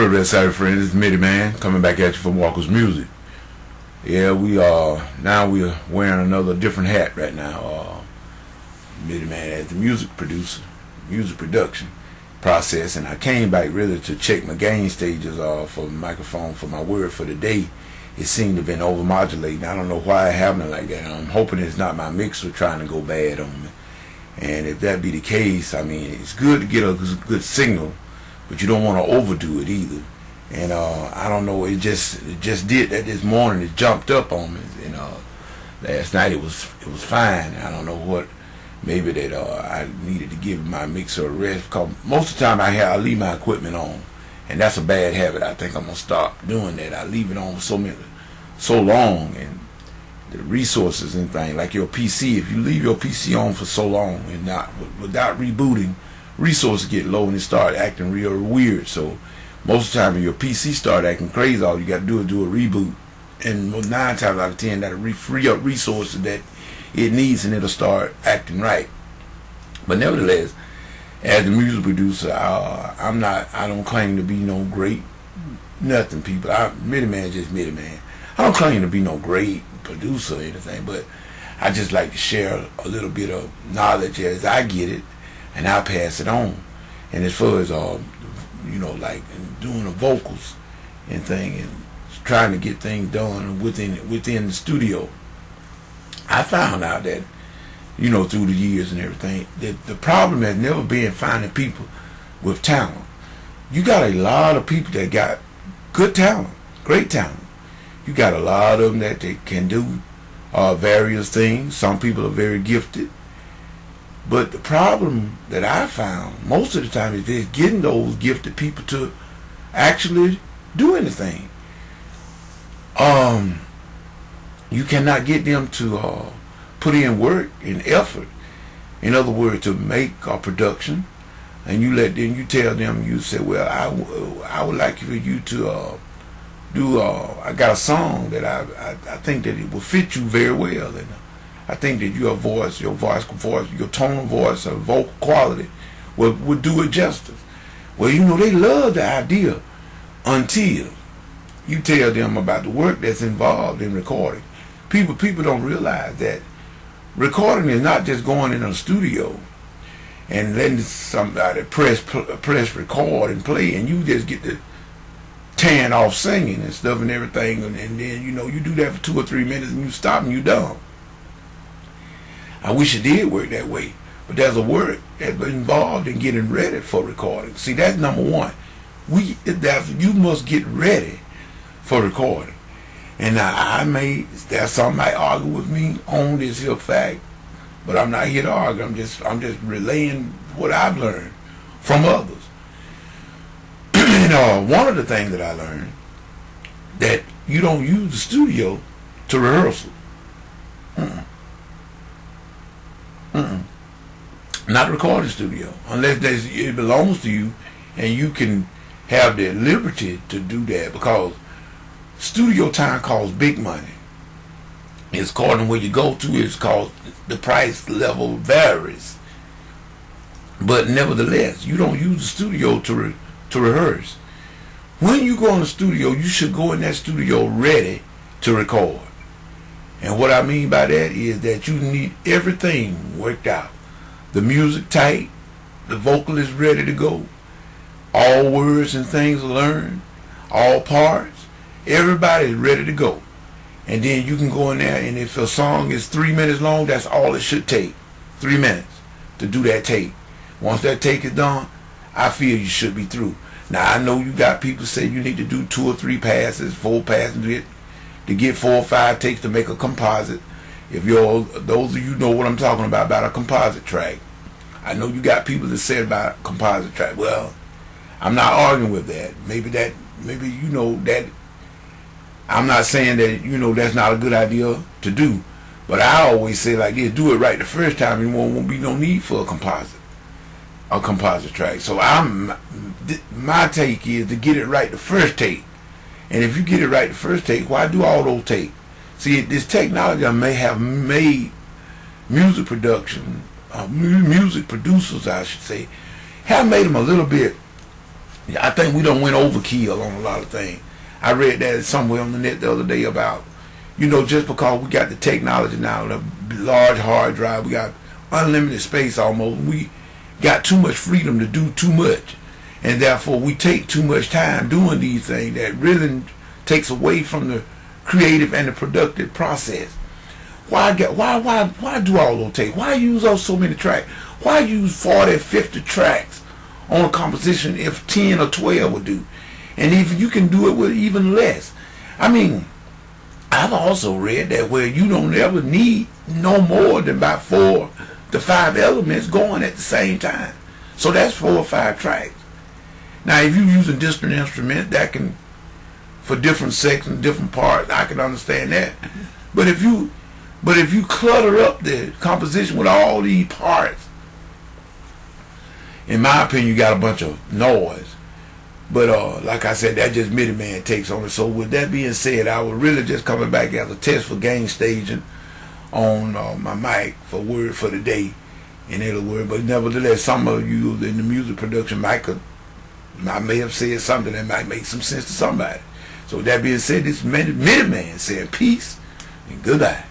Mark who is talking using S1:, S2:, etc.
S1: up there, Saturday friends? It's Mitty Man coming back at you from Walker's Music. Yeah, we are wearing another different hat right now. Mitty Man as the music producer, music production process, and I came back really to check my gain stages for the microphone for my word for the day. It seemed to have been overmodulating. I don't know why it happened like that. I'm hoping it's not my mixer trying to go bad on me. And if that be the case, I mean, it's good to get a good signal, but you don't want to overdo it either. And I don't know, it just did that this morning. It jumped up on me. And last night it was fine. I don't know what. Maybe that I needed to give my mixer a rest, because most of the time I leave my equipment on, and that's a bad habit. I think I'm gonna stop doing that. I leave it on so long, and the resources and things like your PC. If you leave your PC on for so long and not without rebooting, resources get low and it start acting real weird. So most of the time, when your PC start acting crazy, all you got to do is do a reboot, and 9 times out of 10, that'll free up resources that it needs, and it'll start acting right. But nevertheless, as a music producer, I don't claim to be no great nothing, people. Mitty Man just Mitty Man. I don't claim to be no great producer or anything, but I just like to share a little bit of knowledge as I get it, and I pass it on. And as far as like doing the vocals and thing, and trying to get things done within the studio, I found out that, through the years and everything, that the problem has never been finding people with talent. You got a lot of people that got good talent, great talent. You got a lot of them that they can do various things. Some people are very gifted. But the problem that I found most of the time is just getting those gifted people to actually do anything. You cannot get them to put in work and effort. In other words, to make a production, and you tell them, you say, well, I would like for you to do. I got a song that I think that it will fit you very well, and I think that your tone of voice, or vocal quality would do it justice. Well, they love the idea until you tell them about the work that's involved in recording. People don't realize that recording is not just going in a studio and letting somebody press record and play, and you just get to tearing off singing and stuff and everything, and then you do that for 2 or 3 minutes and you stop and you done. I wish it did work that way, but there's a work that's involved in getting ready for recording. See, that's number one. You must get ready for recording. And there's some might argue with me on this here fact, but I'm not here to argue. I'm just relaying what I've learned from others. And one of the things that I learned, that you don't use the studio to rehearsal. Not recording studio, unless it belongs to you, and you can have the liberty to do that, because studio time costs big money. It's according to where you go to. It's called, the price level varies. But nevertheless, you don't use the studio to rehearse. When you go in the studio, you should go in that studio ready to record. And what I mean by that is that you need everything worked out. The music tight, the vocalist ready to go, all words and things are learned, all parts. Everybody is ready to go. And then you can go in there, and if a song is 3 minutes long, that's all it should take. 3 minutes to do that take. Once that take is done, I feel you should be through. Now, I know you got people say you need to do 2 or 3 passes, 4 passes to get 4 or 5 takes to make a composite. Those of you know what I'm talking about a composite track. I know you got people that say about a composite track. Well, I'm not arguing with that. Maybe that I'm not saying that that's not a good idea to do, but I always say like this: do it right the first time, and won't be no need for a composite track. So my take is to get it right the first take, and if you get it right the first take, why do all those takes? See, this technology may have made music production, music producers, I should say, have made them a little bit I think we done went overkill on a lot of things. I read that somewhere on the net the other day about, just because we got the technology now, the large hard drive, we got unlimited space almost, we got too much freedom to do too much. And therefore we take too much time doing these things that really takes away from the creative and the productive process. Why do all those takes? Why use those so many tracks? Why use 40, 50 tracks on a composition if 10 or 12 would do? And if you can do it with even less. I mean, I've also read that where you don't ever need no more than about 4 to 5 elements going at the same time. So that's 4 or 5 tracks. Now if you're using different instruments that can, for different sections, different parts, I can understand that. But if you clutter up the composition with all these parts, in my opinion, you got a bunch of noise. But like I said, that just MIDI Man takes on it. So with that being said, I was really just coming back as a test for gain staging on my mic for Word for the Day in other words. But nevertheless, some of you in the music production I may have said something that might make some sense to somebody. So with that being said, this MIDI Man saying peace and goodbye.